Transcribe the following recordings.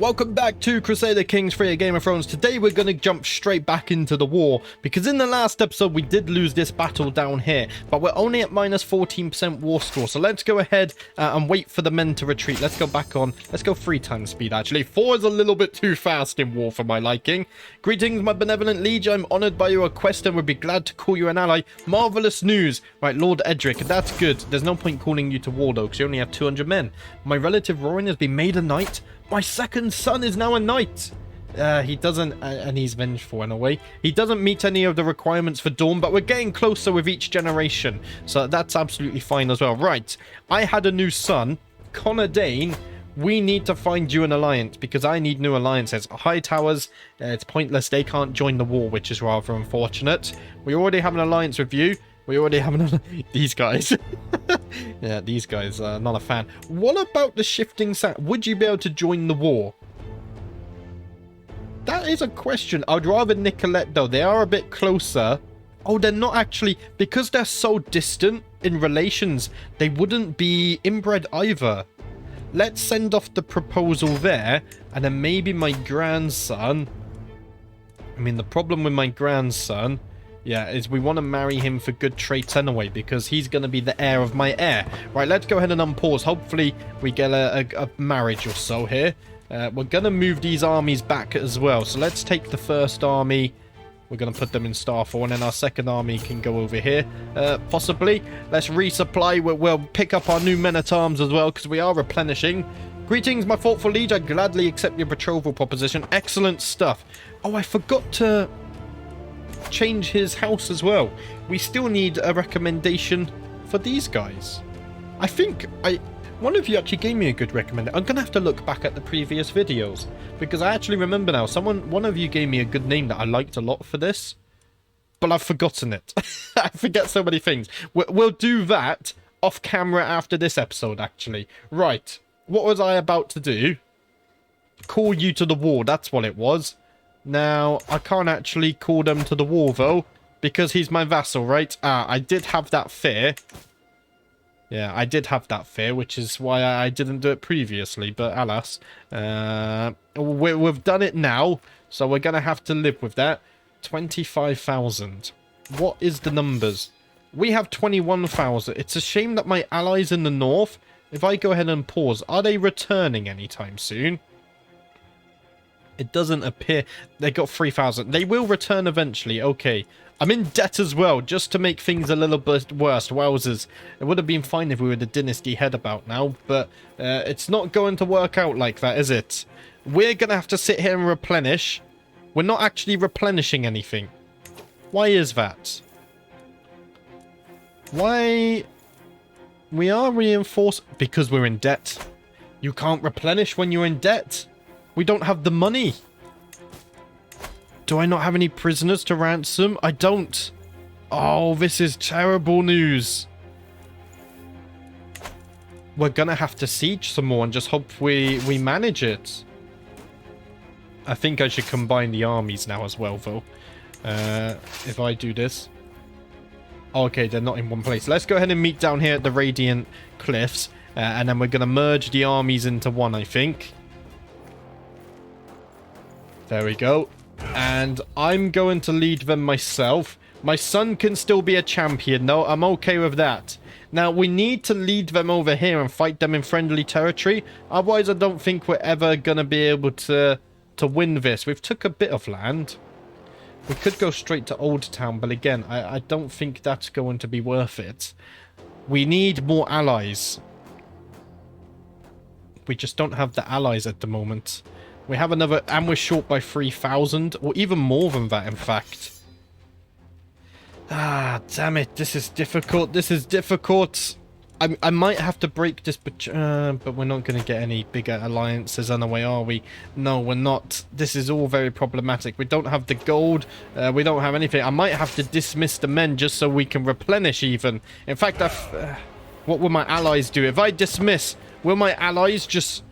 Welcome back to Crusader Kings 3 at Game of Thrones. Today we're going to jump straight back into the war, because in the last episode we did lose this battle down here, but we're only at minus 14% war score. So let's go ahead and wait for the men to retreat. Let's go back on. Let's go 3 times speed actually. 4 is a little bit too fast in war for my liking. Greetings, my benevolent liege. I'm honoured by your request and would be glad to call you an ally. Marvellous news. Right, Lord Beric, that's good. There's no point calling you to war though, because you only have 200 men. My relative Rowan has been made a knight. My second son is now a knight. He doesn't, and he's vengeful in a way. He doesn't meet any of the requirements for Dawn, but we're getting closer with each generation. So that's absolutely fine as well. Right, I had a new son, Connor Dayne. We need to find you an alliance, because I need new alliances. High Towers, it's pointless. They can't join the war, which is rather unfortunate. We already have an alliance with you. We already have another... These guys. Yeah, these guys are not a fan. What about the shifting sand? Would you be able to join the war? That is a question. I'd rather Nicolette, though. They are a bit closer. Oh, they're not actually... Because they're so distant in relations, they wouldn't be inbred either. Let's send off the proposal there. And then maybe my grandson... I mean, the problem with my grandson... Yeah, is we want to marry him for good traits anyway, because he's going to be the heir of my heir. Right, let's go ahead and unpause. Hopefully, we get a marriage or so here. We're going to move these armies back as well. So let's take the first army. We're going to put them in Starfall, and then our second army can go over here. Possibly. Let's resupply. We'll pick up our new men-at-arms as well, because we are replenishing. Greetings, my thoughtful liege. I gladly accept your betrothal proposition. Excellent stuff. Oh, I forgot to... change his house as well. We still need a recommendation for these guys. I think one of you actually gave me a good recommendation. I'm gonna have to look back at the previous videos, because I actually remember now one of you gave me a good name that I liked a lot for this, but I've forgotten it. I forget so many things. We'll do that off camera after this episode actually. Right, what was I about to do? Call you to the war, that's what it was. Now, I can't actually call them to the war, though, because he's my vassal, right? I did have that fear. Yeah, I did have that fear, which is why I didn't do it previously, but alas. We've done it now, so we're going to have to live with that. 25,000. What is the numbers? We have 21,000. It's a shame that my allies in the north, if I go ahead and pause, are they returning anytime soon? It doesn't appear. They got 3,000. They will return eventually. Okay. I'm in debt as well, just to make things a little bit worse. Wowzers. It would have been fine if we were the dynasty head about now, but it's not going to work out like that, is it? We're going to have to sit here and replenish. We're not actually replenishing anything. Why is that? Why? We are reinforced because we're in debt. You can't replenish when you're in debt. We don't have the money. Do I not have any prisoners to ransom? I don't. Oh, this is terrible news. We're gonna have to siege some more and just hope we manage it. I think I should combine the armies now as well, though. If I do this. Okay, they're not in one place. Let's go ahead and meet down here at the Radiant Cliffs. And then we're gonna merge the armies into one, I think. There we go. And I'm going to lead them myself. My son can still be a champion, though. I'm okay with that. Now, we need to lead them over here and fight them in friendly territory. Otherwise, I don't think we're ever going to be able to win this. We've took a bit of land. We could go straight to Oldtown, but again, I don't think that's going to be worth it. We need more allies. We just don't have the allies at the moment. We have another, and we're short by 3,000, or even more than that, in fact. Ah, damn it. This is difficult. This is difficult. I might have to break this, but we're not going to get any bigger alliances anyway, are we? No, we're not. This is all very problematic. We don't have the gold. We don't have anything. I might have to dismiss the men just so we can replenish even. In fact, what will my allies do? If I dismiss, will my allies just...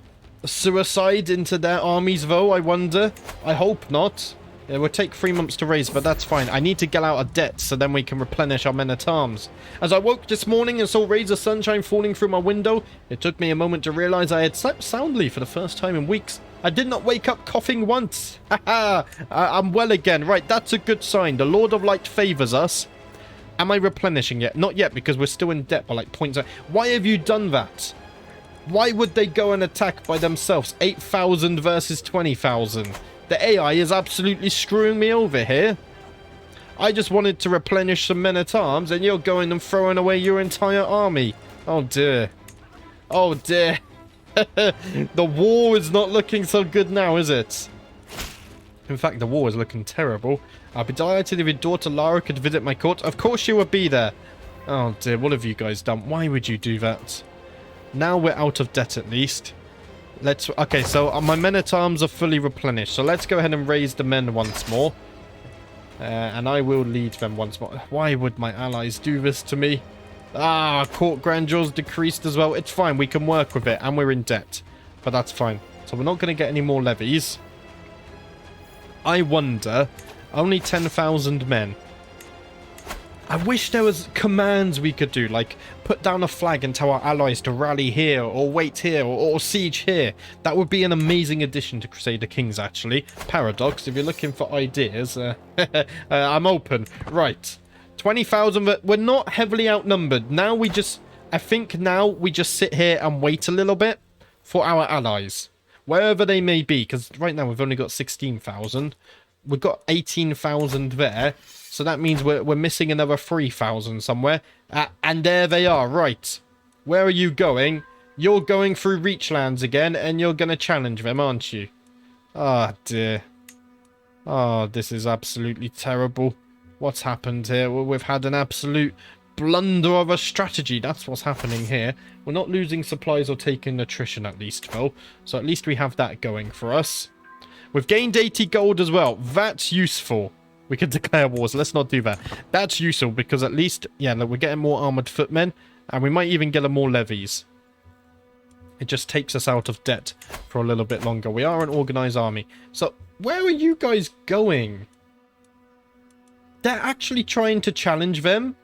suicide into their armies, though, I wonder? I hope not. It will take 3 months to raise, but that's fine. I need to get out of debt so then we can replenish our men-at-arms. As I woke this morning and saw rays of sunshine falling through my window, it took me a moment to realize I had slept soundly for the first time in weeks. I did not wake up coughing once. Haha, I'm well again. Right, that's a good sign. The Lord of Light favors us. Am I replenishing yet? Not yet, because we're still in debt by like points. Why have you done that? Why would they go and attack by themselves? 8,000 versus 20,000. The AI is absolutely screwing me over here. I just wanted to replenish some men-at-arms, and you're going and throwing away your entire army. Oh dear. Oh dear. The war is not looking so good now, is it? In fact, the war is looking terrible. I'll be delighted if your daughter Lara could visit my court. Of course she would be there. Oh dear, what have you guys done? Why would you do that? Now we're out of debt at least. Okay, so my men-at-arms are fully replenished. So let's go ahead and raise the men once more. And I will lead them once more. Why would my allies do this to me? Ah, court grandure's decreased as well. It's fine, we can work with it. And we're in debt. But that's fine. So we're not going to get any more levies. I wonder... Only 10,000 men. I wish there was commands we could do, like put down a flag and tell our allies to rally here, or wait here, or siege here. That would be an amazing addition to Crusader Kings, actually. Paradox, if you're looking for ideas, I'm open. Right. 20,000, but we're not heavily outnumbered. Now we just, I think now we just sit here and wait a little bit for our allies. Wherever they may be, because right now we've only got 16,000. We've got 18,000 there, so that means we're missing another 3,000 somewhere. And there they are, right. Where are you going? You're going through Reachlands again, and you're going to challenge them, aren't you? Ah, dear. Oh, this is absolutely terrible. What's happened here? Well, we've had an absolute blunder of a strategy. That's what's happening here. We're not losing supplies or taking attrition at least, though. So at least we have that going for us. We've gained 80 gold as well. That's useful. We can declare wars. Let's not do that. That's useful because at least, yeah, look, we're getting more armored footmen. And we might even get more levies. It just takes us out of debt for a little bit longer. We are an organized army. So, where are you guys going? They're actually trying to challenge them.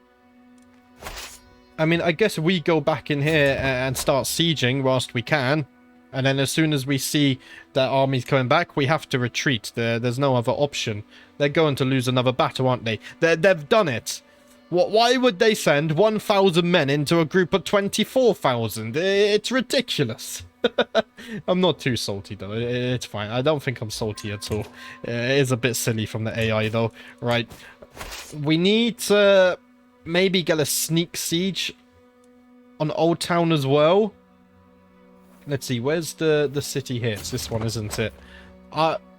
I mean, I guess we go back in here and start sieging whilst we can. And then as soon as we see that army's coming back, we have to retreat. There's no other option. They're going to lose another battle, aren't they? They've done it. Why would they send 1,000 men into a group of 24,000? It's ridiculous. I'm not too salty, though. It's fine. I don't think I'm salty at all. It is a bit silly from the AI, though. Right. We need to maybe get a sneak siege on Oldtown as well. Let's see, where's the city here? It's this one, isn't it?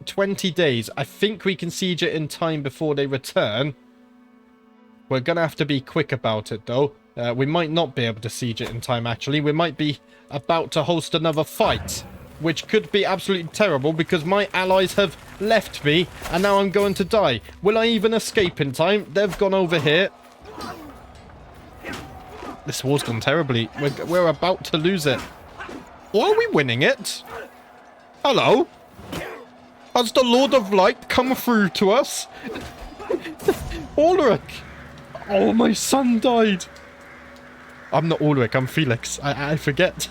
20 days. I think we can siege it in time before they return. We're going to have to be quick about it, though. We might not be able to siege it in time, actually. We might be about to host another fight, which could be absolutely terrible because my allies have left me and now I'm going to die. Will I even escape in time? They've gone over here. This war's gone terribly. We're about to lose it. Or are we winning it? Hello? Has the Lord of Light come through to us? Ulrich! Oh, my son died. I'm not Ulrich, I'm Felix. I forget.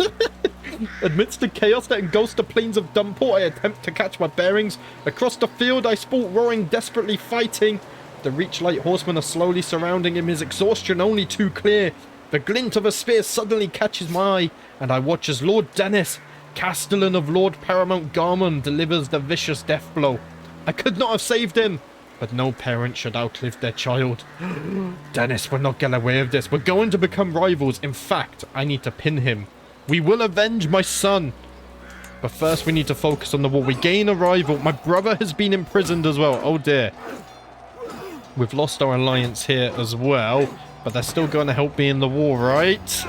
Amidst the chaos that engulfs the plains of Dumport, I attempt to catch my bearings. Across the field, I sport roaring, desperately fighting. The Reachlight horsemen are slowly surrounding him, his exhaustion only too clear. The glint of a spear suddenly catches my eye, and I watch as Lord Dennis, Castellan of Lord Paramount Garmon, delivers the vicious death blow. I could not have saved him, but no parent should outlive their child. Dennis will not get away with this. We're going to become rivals. In fact, I need to pin him. We will avenge my son. But first we need to focus on the war. We gain a rival. My brother has been imprisoned as well. Oh dear. We've lost our alliance here as well. But they're still going to help me in the war, right?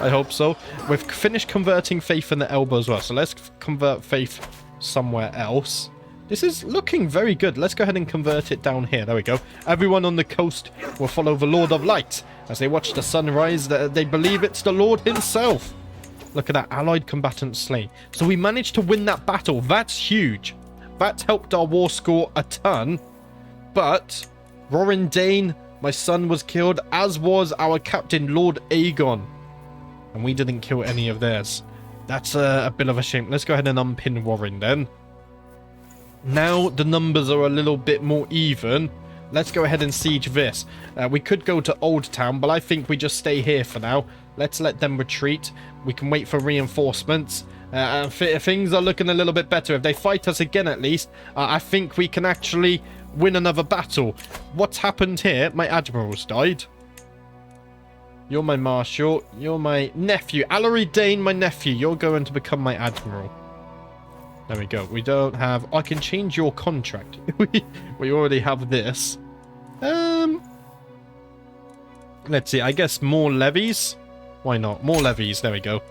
I hope so. We've finished converting faith in the elbow as well. So let's convert faith somewhere else. This is looking very good. Let's go ahead and convert it down here. There we go. Everyone on the coast will follow the Lord of Light. As they watch the sun rise, they believe it's the Lord himself. Look at that. Allied combatant slain. So we managed to win that battle. That's huge. That's helped our war score a ton. But Lord Dayne, my son, was killed, as was our captain, Lord Aegon. And we didn't kill any of theirs. That's a bit of a shame. Let's go ahead and unpin Warren then. Now the numbers are a little bit more even. Let's go ahead and siege this. We could go to Oldtown, but I think we just stay here for now. Let's let them retreat. We can wait for reinforcements. Things are looking a little bit better. If they fight us again, at least, I think we can actually win another battle. What's happened here? My admiral's died. You're my marshal. You're my nephew. Lord Dayne, my nephew. You're going to become my admiral. There we go. We don't have... I can change your contract. we already have this. Let's see. I guess more levies. Why not? More levies. There we go.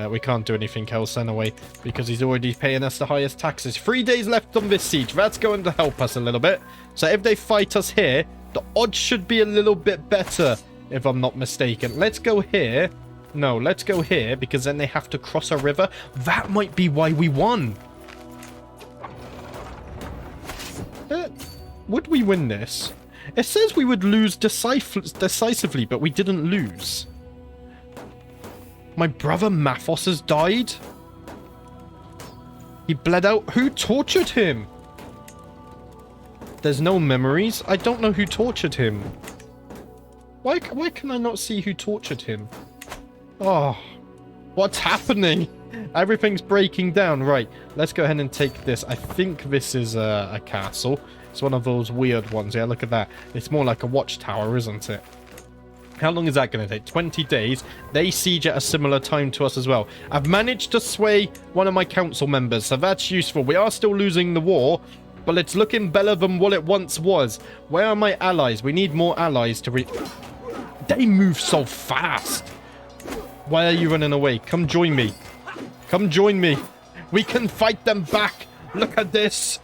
We can't do anything else anyway because he's already paying us the highest taxes. 3 days left on this siege. That's going to help us a little bit. So if they fight us here, the odds should be a little bit better if I'm not mistaken. Let's go here. No, let's go here because then they have to cross a river. That might be why we won. Would we win this? It says we would lose decisively, but we didn't lose. My brother Mathos has died. He bled out. Who tortured him? There's no memories. I don't know who tortured him. Why can I not see who tortured him? Oh, what's happening? Everything's breaking down. Right, let's go ahead and take this. I think this is a castle. It's one of those weird ones. Yeah, look at that. It's more like a watchtower, isn't it? How long is that going to take? 20 days. They siege at a similar time to us as well. I've managed to sway one of my council members, so that's useful. We are still losing the war, but it's looking better than what it once was. Where are my allies? We need more allies to They move so fast. Why are you running away? Come join me. Come join me. We can fight them back. Look at this.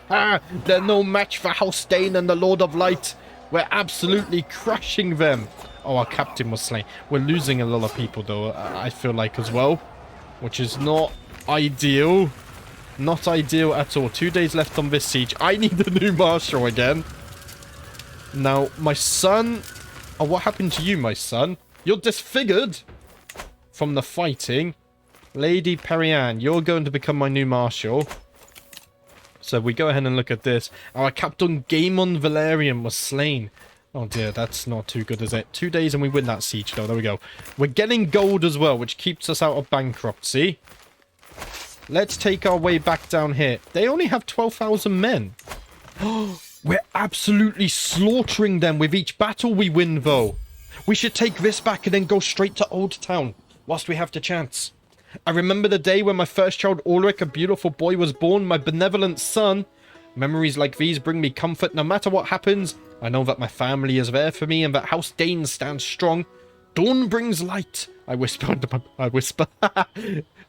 They're no match for House Dayne and the Lord of Light. We're absolutely crushing them. Oh, our captain was slain. We're losing a lot of people, though, I feel like, as well. Which is not ideal. Not ideal at all. 2 days left on this siege. I need a new marshal again. Now, my son... Oh, what happened to you, my son? You're disfigured from the fighting. Lady Perianne, you're going to become my new marshal. So we go ahead and look at this. Our Captain Gaemon Valerian was slain. Oh dear, that's not too good, is it? 2 days and we win that siege, though. There we go. We're getting gold as well, which keeps us out of bankruptcy. Let's take our way back down here. They only have 12,000 men. We're absolutely slaughtering them with each battle we win, though. We should take this back and then go straight to Oldtown whilst we have the chance. I remember the day when my first child, Ulrich, a beautiful boy, was born, my benevolent son. Memories like these bring me comfort no matter what happens. I know that my family is there for me and that House Dayne stands strong. Dawn brings light. I whisper. I whisper.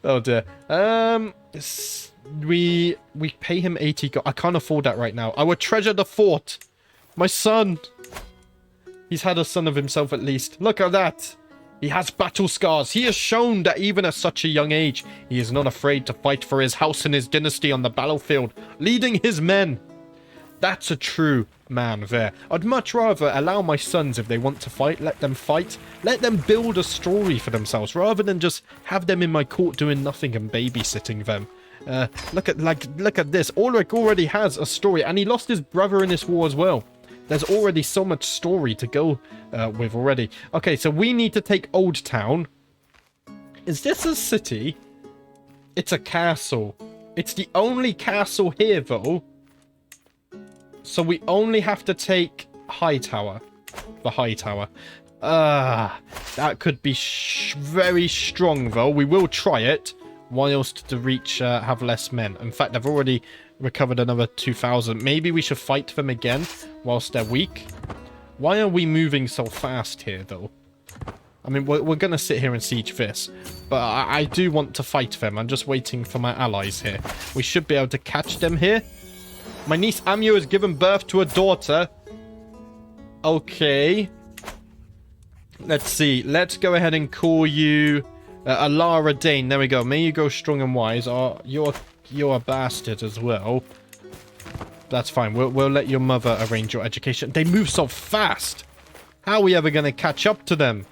Oh dear. We pay him 80 gold. I can't afford that right now. I would treasure the fort. My son. He's had a son of himself at least. Look at that. He has battle scars. He has shown that even at such a young age, he is not afraid to fight for his house and his dynasty on the battlefield, leading his men. That's a true man there. I'd much rather allow my sons, if they want to fight, let them fight. Let them build a story for themselves, rather than just have them in my court doing nothing and babysitting them. Look at this. Ulrich already has a story, and he lost his brother in this war as well. There's already so much story to go with already. Okay, so we need to take Oldtown. Is this a city? It's a castle. It's the only castle here, though. So we only have to take Hightower. The Hightower. That could be very strong, though. We will try it. Whilst the Reach have less men. In fact, I've already recovered another 2,000. Maybe we should fight them again whilst they're weak. Why are we moving so fast here, though? I mean, we're going to sit here and siege this. But I do want to fight them. I'm just waiting for my allies here. We should be able to catch them here. My niece Amio has given birth to a daughter. Okay. Let's see. Let's go ahead and call you Lord Dayne. There we go. May you go strong and wise. Oh, you're a bastard as well. That's fine. We'll let your mother arrange your education. They move so fast. How are we ever going to catch up to them?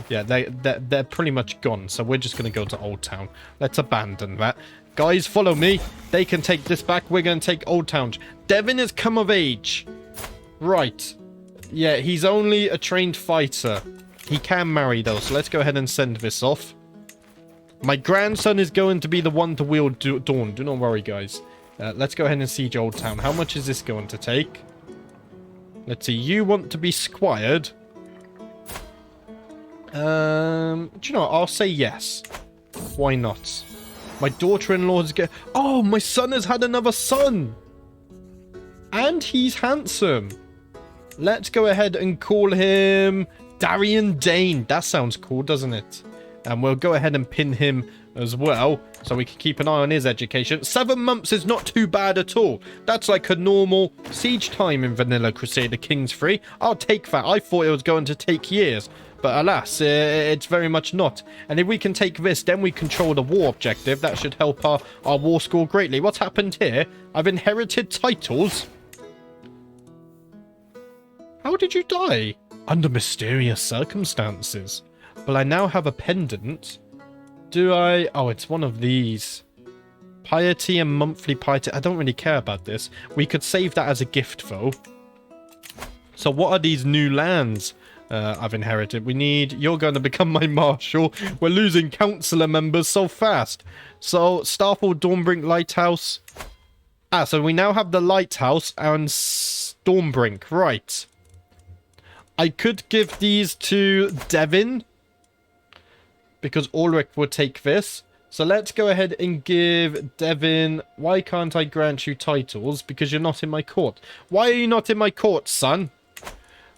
Yeah, they're pretty much gone, so we're just going to go to Oldtown. Let's abandon that. Guys, follow me. They can take this back. We're going to take Oldtown. Devin has come of age. Right. Yeah, he's only a trained fighter. He can marry, though, so let's go ahead and send this off. My grandson is going to be the one to wield Dawn. Do not worry, guys. Let's go ahead and siege Oldtown. How much is this going to take? Let's see. You want to be squired? Do you know what? I'll say yes. Why not? My daughter-in-law is getting... Oh, my son has had another son! And he's handsome. Let's go ahead and call him Darian Dane. That sounds cool, doesn't it? And we'll go ahead and pin him as well, so we can keep an eye on his education. 7 months is not too bad at all. That's like a normal siege time in vanilla Crusader Kings 3. I'll take that. I thought it was going to take years, but alas, it's very much not. And if we can take this, then we control the war objective. That should help our war score greatly. What's happened here? I've inherited titles. How did you die? Under mysterious circumstances. Well, I now have a pendant. Do I? Oh, it's one of these. Piety and monthly piety. I don't really care about this. We could save that as a gift, though. So what are these new lands I've inherited? We need... You're going to become my marshal. We're losing councillor members so fast. So, Starfall, Dawnbrink, Lighthouse. Ah, so we now have the Lighthouse and Stormbrink. Right. I could give these to Devin, because Ulrich would take this. So let's go ahead and give Devin... Why can't I grant you titles? Because you're not in my court. Why are you not in my court, son?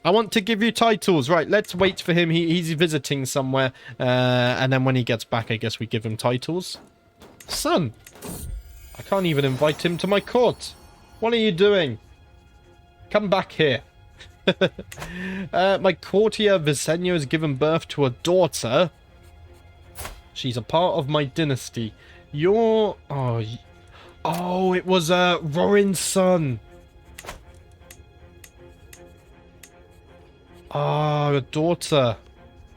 I want to give you titles. Right, let's wait for him. He's visiting somewhere. And then when he gets back, I guess we give him titles. Son, I can't even invite him to my court. What are you doing? Come back here. My courtier Visenya has given birth to a daughter. She's a part of my dynasty. You're... Oh, it was Rorin's son. Oh, a daughter.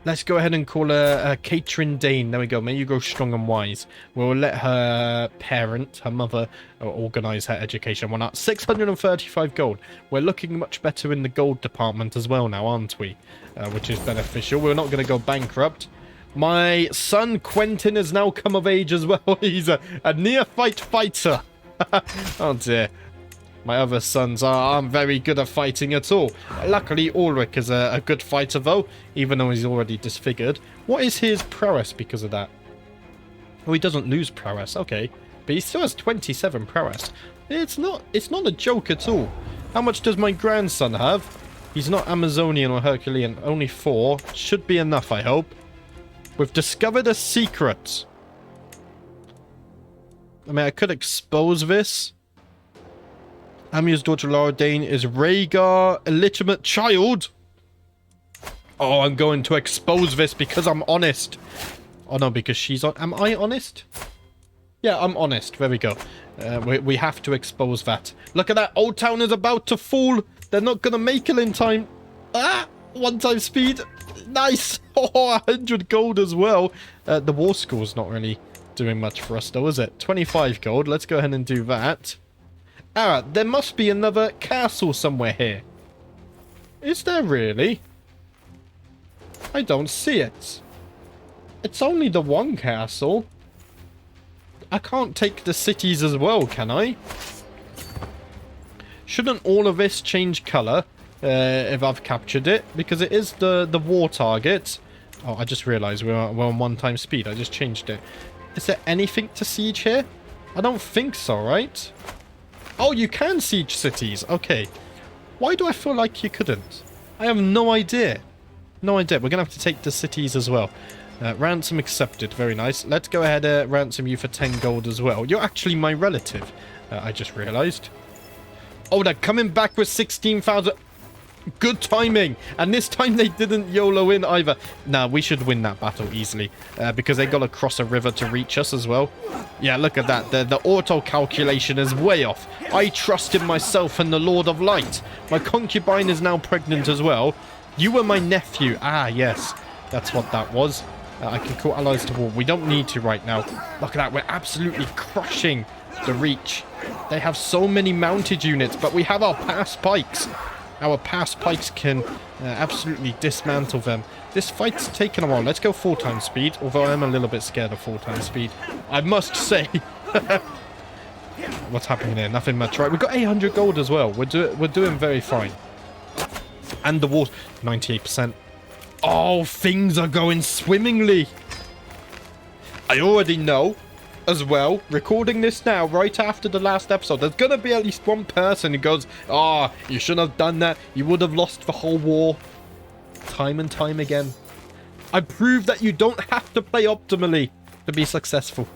Let's go ahead and call her Catherine Dane. There we go. May you grow strong and wise. We'll let her parent, her mother, organise her education. We're at 635 gold. We're looking much better in the gold department as well now, aren't we? Which is beneficial. We're not going to go bankrupt. My son Quentin has now come of age as well. He's a neophyte fighter. Oh dear. My other sons aren't very good at fighting at all. Luckily, Ulrich is a good fighter, though, even though he's already disfigured. What is his prowess because of that? Oh, he doesn't lose prowess. Okay. But he still has 27 prowess. It's not a joke at all. How much does my grandson have? He's not Amazonian or Herculean. Only 4. Should be enough, I hope. We've discovered a secret. I mean, I could expose this. Amir's daughter Lord Dane is Rhaegar, illegitimate child. Oh, I'm going to expose this because I'm honest. Oh no, because she's on. Am I honest? Yeah, I'm honest. There we go. We have to expose that. Look at that. Oldtown is about to fall. They're not going to make it in time. Ah, 1 speed. Nice. Oh, 100 gold as well. The war score's not really doing much for us though, is it? 25 gold. Let's go ahead and do that. Ah, there must be another castle somewhere here. Is there really? I don't see it. It's only the one castle. I can't take the cities as well, can I? Shouldn't all of this change colour if I've captured it? Because it is the war target. Oh, I just realised we're on 1 speed. I just changed it. Is there anything to siege here? I don't think so, right? Oh, you can siege cities. Okay. Why do I feel like you couldn't? I have no idea. No idea. We're going to have to take the cities as well. Ransom accepted. Very nice. Let's go ahead and ransom you for 10 gold as well. You're actually my relative. I just realised. Oh, they're coming back with 16,000. Good timing. And this time they didn't YOLO in either. Nah, we should win that battle easily. Because they got to cross a river to reach us as well. Yeah, look at that. The auto calculation is way off. I trust in myself and the Lord of Light. My concubine is now pregnant as well. You were my nephew. Ah, yes. That's what that was. I can call allies to war. We don't need to right now. Look at that. We're absolutely crushing the Reach. They have so many mounted units, but we have our pass pikes. Our pass pikes can absolutely dismantle them. This fight's taken a while. Let's go 4 times speed, although I'm a little bit scared of 4 times speed. I must say. What's happening here? Nothing much, right? We've got 800 gold as well. We're doing very fine. And the war, 98%. Oh, things are going swimmingly. I already know as well, recording this now, right after the last episode, there's going to be at least one person who goes, "Ah, oh, you shouldn't have done that. You would have lost the whole war." Time and time again. I proved that you don't have to play optimally to be successful.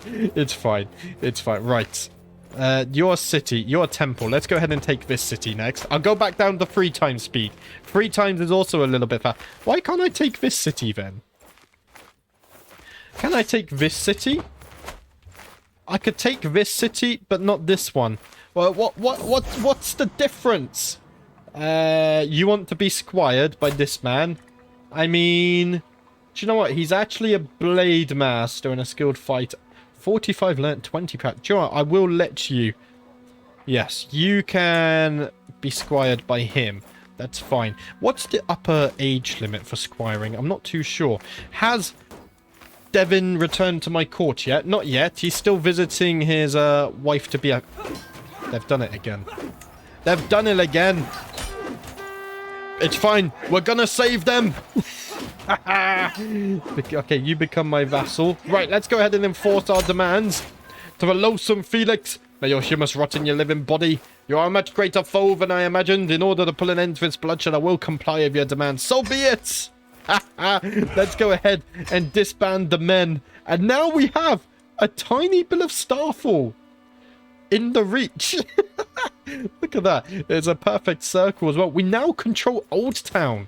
It's fine. It's fine. Right. Your city, your temple. Let's go ahead and take this city next. I'll go back down to 3 times speed. 3 times is also a little bit fast. Why can't I take this city then? Can I take this city? I could take this city, but not this one. Well, what's the difference? You want to be squired by this man? I mean, do you know what? He's actually a blade master and a skilled fighter. 45 learnt, 20 pat. Do you know what? I will let you. Yes, you can be squired by him. That's fine. What's the upper age limit for squiring? I'm not too sure. Has Devin returned to my court yet? Not yet. He's still visiting his wife to be a... They've done it again. They've done it again. It's fine. We're gonna save them. Okay, you become my vassal. Right, let's go ahead and enforce our demands. To the loathsome Felix, may your humus rot in your living body. You are a much greater foe than I imagined. In order to put an end to this bloodshed, I will comply with your demands. So be it. Let's go ahead and disband the men. And now we have a tiny bit of starfall in the Reach. Look at that. It's a perfect circle as well. We now control Oldtown.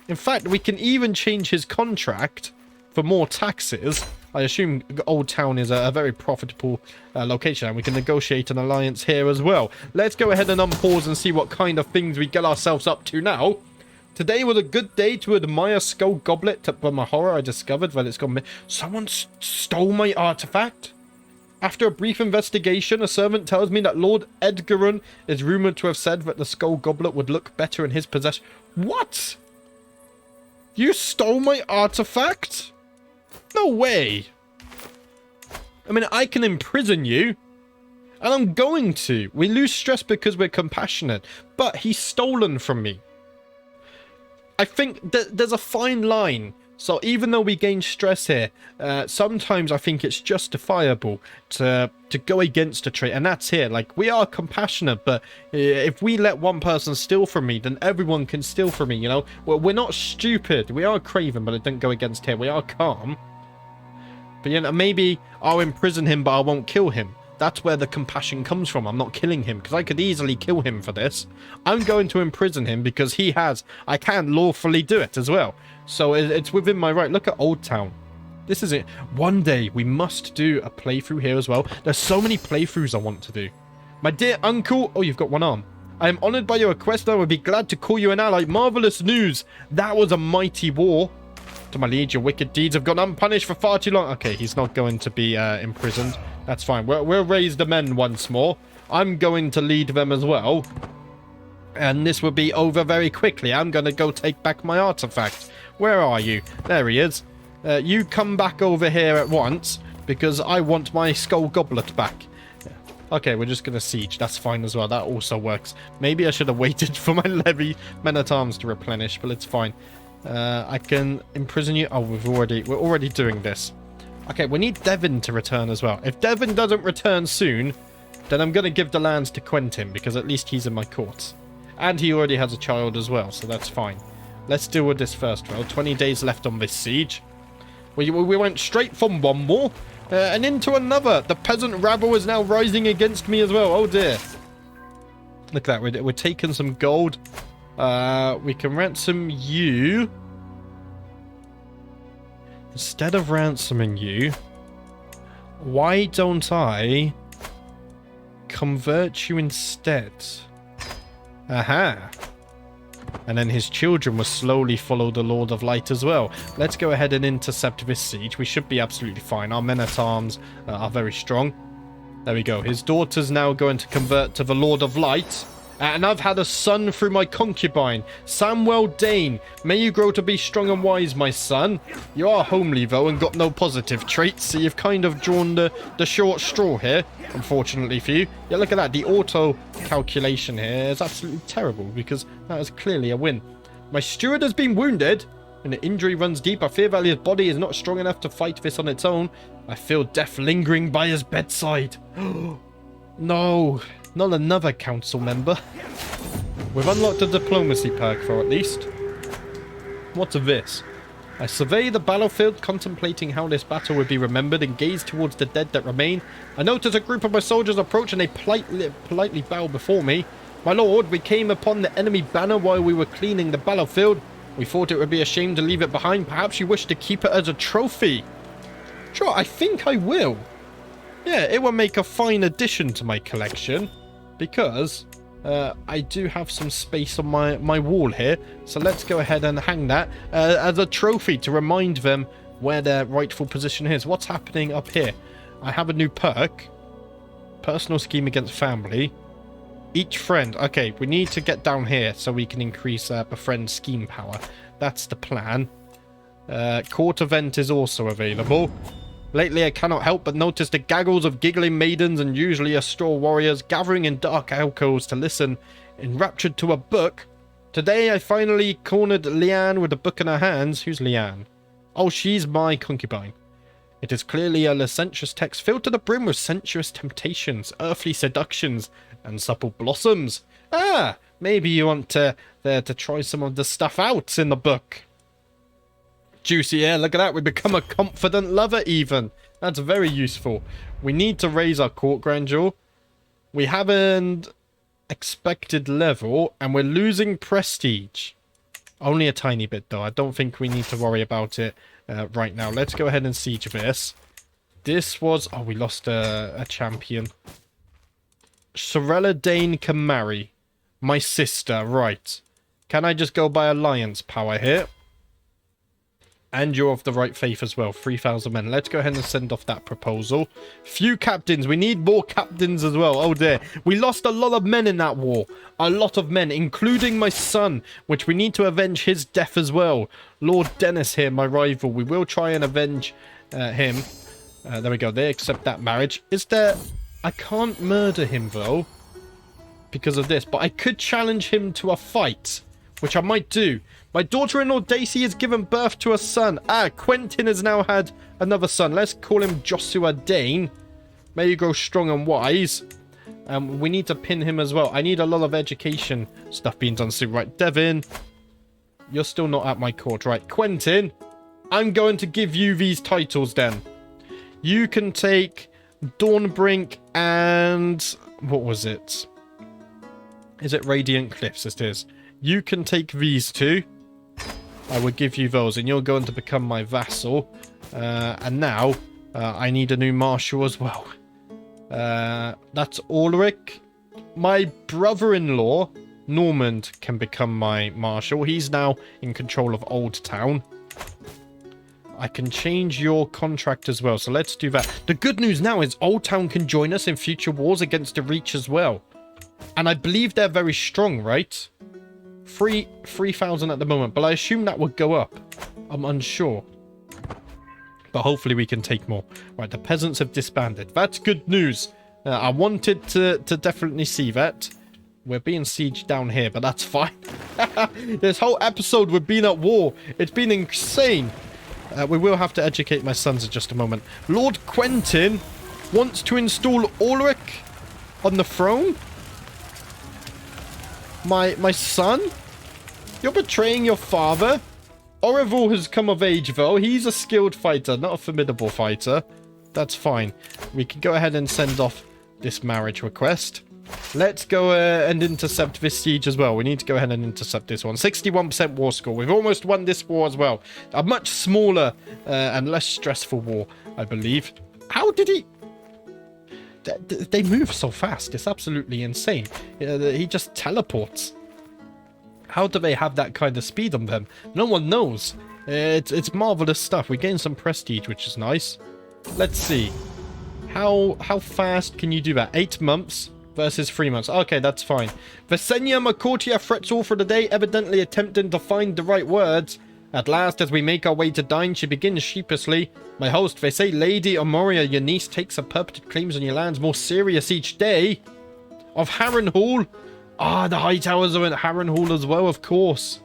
In fact, we can even change his contract for more taxes. I assume Oldtown is a very profitable location, and we can negotiate an alliance here as well. Let's go ahead and unpause and see what kind of things we get ourselves up to now. Today was a good day to admire Skull Goblet, but my horror, I discovered that it's gone... Someone stole my artifact? After a brief investigation, a servant tells me that Lord Edgaron is rumored to have said that the Skull Goblet would look better in his possession. What? You stole my artifact? No way. I mean, I can imprison you. And I'm going to. We lose stress because we're compassionate. But he's stolen from me. I think there's a fine line. So even though we gain stress here, sometimes I think it's justifiable to go against a trait. And that's here. Like, we are compassionate, but if we let one person steal from me, then everyone can steal from me, you know? Well, we're not stupid. We are craven, but it doesn't go against here. We are calm. But, you know, maybe I'll imprison him, but I won't kill him. That's where the compassion comes from. I'm not killing him, because I could easily kill him for this. I'm going to imprison him because I can lawfully do it as well. So it's within my right. Look at Oldtown. This is it. One day we must do a playthrough here as well. There's so many playthroughs I want to do. My dear uncle. Oh, you've got one arm. I am honored by your request. I would be glad to call you an ally. Marvelous news. That was a mighty war. To my liege, your wicked deeds have gone unpunished for far too long. Okay, he's not going to be imprisoned. That's fine. We'll raise the men once more. I'm going to lead them as well. And this will be over very quickly. I'm going to go take back my artifact. Where are you? There he is. You come back over here at once, because I want my Skull Goblet back. Okay, we're just going to siege. That's fine as well. That also works. Maybe I should have waited for my levy men-at-arms to replenish, but it's fine. I can imprison you. Oh, we're already doing this. Okay, we need Devin to return as well. If Devin doesn't return soon, then I'm going to give the lands to Quentin, because at least he's in my courts. And he already has a child as well, so that's fine. Let's deal with this first, well. 20 days left on this siege. We went straight from one war and into another. The peasant rabble is now rising against me as well. Oh, dear. Look at that. We're taking some gold. We can ransom you. Instead of ransoming you, why don't I convert you instead? Aha. And then his children will slowly follow the Lord of Light as well. Let's go ahead and intercept this siege. We should be absolutely fine. Our men-at-arms are very strong. There we go. His daughter's now going to convert to the Lord of Light. And I've had a son through my concubine, Samuel Dayne. May you grow to be strong and wise, my son. You are homely, though, and got no positive traits, so you've kind of drawn the short straw here, unfortunately for you. Yeah, look at that. The auto calculation here is absolutely terrible, because that is clearly a win. My steward has been wounded, and the injury runs deep. I fear that his body is not strong enough to fight this on its own. I feel death lingering by his bedside. No. Not another council member. We've unlocked a diplomacy perk for at least. What's this? I survey the battlefield, contemplating how this battle would be remembered, and gaze towards the dead that remain. I notice a group of my soldiers approach, and they politely bow before me. My lord, we came upon the enemy banner while we were cleaning the battlefield. We thought it would be a shame to leave it behind. Perhaps you wish to keep it as a trophy. Sure, I think I will. Yeah, it will make a fine addition to my collection. Because I do have some space on my wall here. So let's go ahead and hang that as a trophy to remind them where their rightful position is. What's happening up here? I have a new perk. Personal scheme against family. Each friend. Okay, we need to get down here so we can increase the friend's scheme power. That's the plan. Court event is also available. Lately, I cannot help but notice the gaggles of giggling maidens and usually straw warriors gathering in dark alcoves to listen, enraptured to a book. Today, I finally cornered Leanne with a book in her hands. Who's Leanne? Oh, she's my concubine. It is clearly a licentious text filled to the brim with sensuous temptations, earthly seductions, and supple blossoms. Ah, maybe you want there to try some of the stuff out in the book. Juicy, yeah, look at that. We become a confident lover even. That's very useful. We need to raise our court grandeur. We haven't expected level, and we're losing prestige. Only a tiny bit, though. I don't think we need to worry about it right now. Let's go ahead and siege this. This was... Oh, we lost a champion. Sorella Dayne can marry. My sister, right. Can I just go by alliance power here? And you're of the right faith as well. 3,000 men. Let's go ahead and send off that proposal. Few captains. We need more captains as well. Oh dear. We lost a lot of men in that war. A lot of men, including my son, which we need to avenge his death as well. Lord Dennis here, my rival. We will try and avenge him. There we go. They accept that marriage. Is there... I can't murder him though, because of this. But I could challenge him to a fight, which I might do. My daughter-in-law Daisy has given birth to a son. Quentin has now had another son. Let's call him Joshua Dayne. May you grow strong and wise. We need to pin him as well. I need a lot of education stuff being done soon. Right, Devin, you're still not at my court. Right, Quentin, I'm going to give you these titles then. You can take Dawnbrink and... What was it? Is it Radiant Cliffs? It is. You can take these two. I will give you those, and you're going to become my vassal. And now, I need a new marshal as well. That's Ulrich. My brother-in-law, Normand, can become my marshal. He's now in control of Oldtown. I can change your contract as well, so let's do that. The good news now is Oldtown can join us in future wars against the Reach as well. And I believe they're very strong, right? 3,000 at the moment, but I assume that would go up. I'm unsure. But hopefully we can take more. Right, the peasants have disbanded. That's good news. I wanted to definitely see that. We're being sieged down here, but that's fine. This whole episode we've been at war. It's been insane. We will have to educate my sons in just a moment. Lord Quentin wants to install Ulrich on the throne? My son? You're betraying your father? Oreville has come of age, though. He's a skilled fighter, not a formidable fighter. That's fine. We can go ahead and send off this marriage request. Let's go and intercept this siege as well. We need to go ahead and intercept this one. 61% war score. We've almost won this war as well. A much smaller and less stressful war, I believe. How did he... They move so fast. It's absolutely insane. He just teleports. How do they have that kind of speed on them? No one knows. It's marvelous stuff. We gain some prestige, which is nice. Let's see. How fast can you do that? 8 months versus 3 months. Okay, that's fine. Visenya Makortia frets all for the day, evidently attempting to find the right words. At last, as we make our way to dine, she begins sheepishly. My host, they say Lady Amoria, your niece, takes her perpetual claims on your lands more serious each day. Of Harrenhal? Ah, the High Towers are in Harrenhal as well, of course.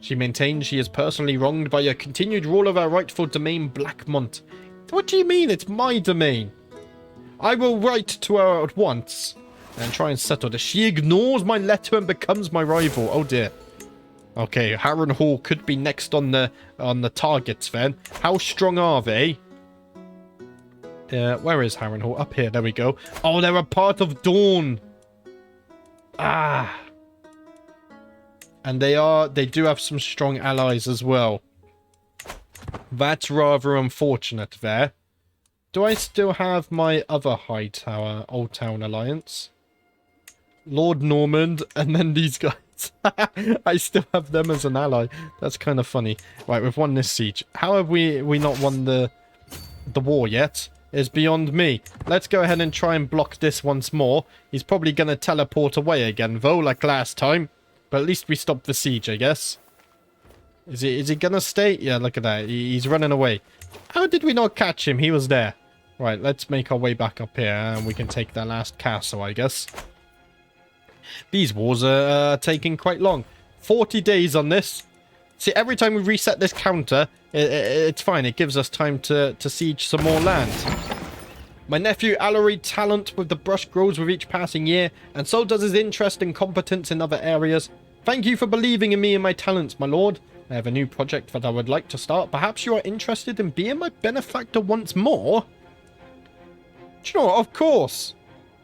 She maintains she is personally wronged by your continued rule of our rightful domain, Blackmont. What do you mean? It's my domain. I will write to her at once and try and settle this. She ignores my letter and becomes my rival. Oh dear. Okay, Harrenhal could be next on the targets then. How strong are they? Where is Harrenhal? Up here. There we go. Oh, they're a part of Dawn. Ah. And they do have some strong allies as well. That's rather unfortunate there. Do I still have my other high tower, Oldtown Alliance? Lord Normand, and then these guys. I still have them as an ally. That's kind of funny. Right, we've won this siege. How have we not won the war yet? Is beyond me. Let's go ahead and try and block this once more. He's probably going to teleport away again, though, like last time. But at least we stopped the siege, I guess. Is he going to stay? Yeah, look at that. He's running away. How did we not catch him? He was there. Right, let's make our way back up here, and we can take the last castle, I guess. These wars are taking quite long. 40 days on this. See, every time we reset this counter, it's fine. It gives us time to siege some more land. My nephew Alary's talent with the brush grows with each passing year, and so does his interest and competence in other areas. Thank you for believing in me and my talents, my lord. I have a new project that I would like to start. Perhaps you are interested in being my benefactor once more? Do you know what? Of course.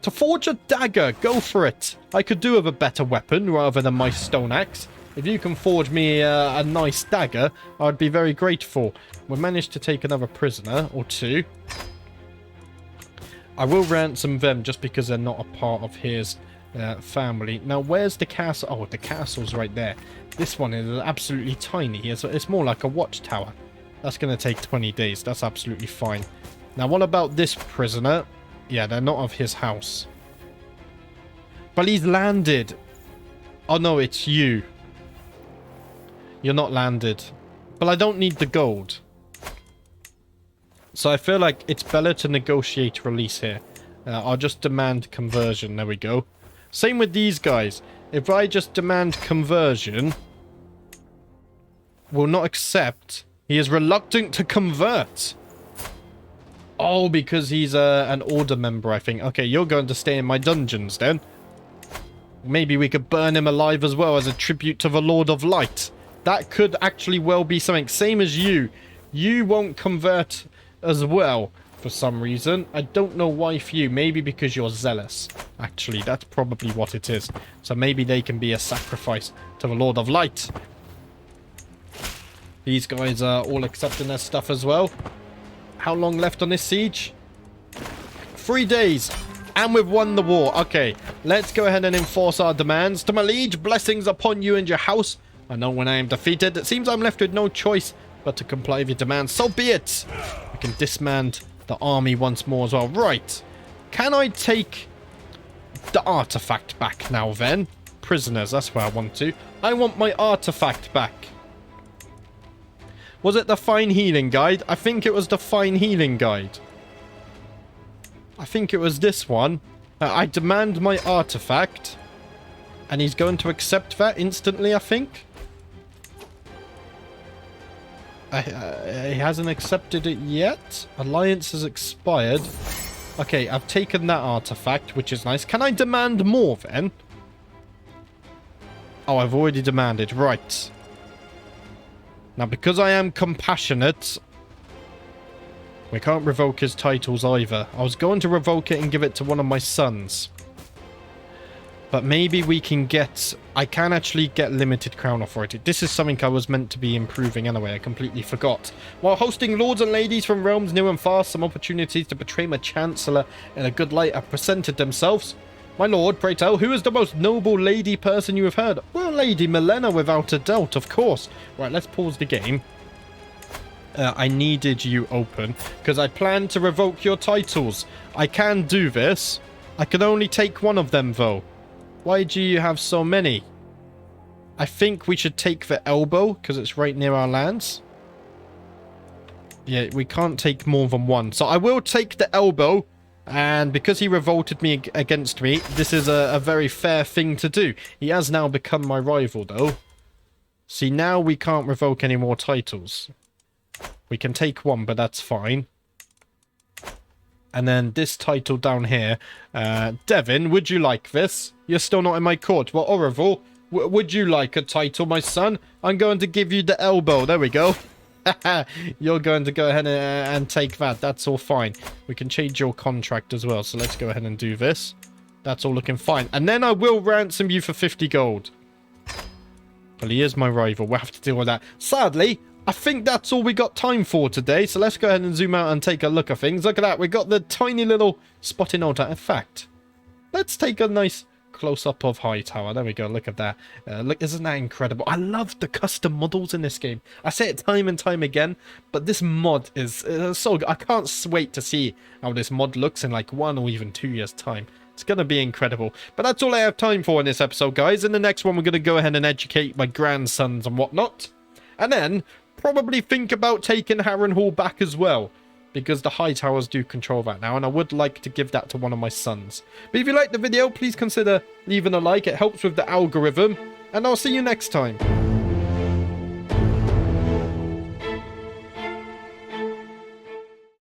To forge a dagger, go for it. I could do with a better weapon rather than my stone axe. If you can forge me a nice dagger, I'd be very grateful. We managed to take another prisoner or two. I will ransom them just because they're not a part of his family. Now, where's the castle? Oh, the castle's right there. This one is absolutely tiny. It's more like a watchtower. That's going to take 20 days. That's absolutely fine. Now, what about this prisoner? Yeah, they're not of his house. But he's landed. Oh, no, it's you. You're not landed. But I don't need the gold. So I feel like it's better to negotiate release here. I'll just demand conversion. There we go. Same with these guys. If I just demand conversion, will not accept. He is reluctant to convert. Oh, because he's an order member, I think. Okay, you're going to stay in my dungeons then. Maybe we could burn him alive as well as a tribute to the Lord of Light. That could actually well be something. Same as you. You won't convert as well for some reason. I don't know why for you. Maybe because you're zealous. Actually, that's probably what it is. So maybe they can be a sacrifice to the Lord of Light. These guys are all accepting their stuff as well. How long left on this siege? 3 days. And we've won the war. Okay, let's go ahead and enforce our demands. To my liege, blessings upon you and your house. I know when I am defeated, it seems I'm left with no choice but to comply with your demands. So be it. We can disband the army once more as well. Right. Can I take the artifact back now then? Prisoners, that's where I want to. I want my artifact back. Was it the Fine Healing Guide? I think it was the Fine Healing Guide. I think it was this one. I demand my artifact. And he's going to accept that instantly, I think. He hasn't accepted it yet. Alliance has expired. Okay, I've taken that artifact, which is nice. Can I demand more then? Oh, I've already demanded. Right. Now, because I am compassionate, we can't revoke his titles either. I was going to revoke it and give it to one of my sons. But maybe we can get... I can actually get limited crown authority. This is something I was meant to be improving anyway. I completely forgot. While hosting lords and ladies from realms near and far, some opportunities to portray my chancellor in a good light have presented themselves. My lord, pray tell, who is the most noble lady person you have heard? Well, Lady Milena, without a doubt, of course. Right, let's pause the game. I needed you open, because I plan to revoke your titles. I can do this. I can only take one of them, though. Why do you have so many? I think we should take the elbow, because it's right near our lands. Yeah, we can't take more than one. So I will take the elbow. And because he revolted me against me, this is a very fair thing to do. He has now become my rival, though. See, now we can't revoke any more titles. We can take one, but that's fine. And then this title down here. Devin, would you like this? You're still not in my court. Well, Orville, would you like a title, my son? I'm going to give you the elbow. There we go. You're going to go ahead and take that. That's all fine. We can change your contract as well. So let's go ahead and do this. That's all looking fine. And then I will ransom you for 50 gold. Well, he is my rival. We'll have to deal with that. Sadly, I think that's all we got time for today. So let's go ahead and zoom out and take a look at things. Look at that. We got the tiny little spot in Oldtown. In fact, let's take a nice close-up of Hightower. There we go. Look at that. Look, isn't that incredible? I love the custom models in this game. I say it time and time again, but this mod is so good. I can't wait to see how this mod looks in like 1 or even 2 years' time. It's going to be incredible. But that's all I have time for in this episode, guys. In the next one, we're going to go ahead and educate my grandsons and whatnot. And then probably think about taking Harrenhal back as well, because the Hightowers do control that now, and I would like to give that to one of my sons. But if you liked the video, please consider leaving a like. It helps with the algorithm, and I'll see you next time.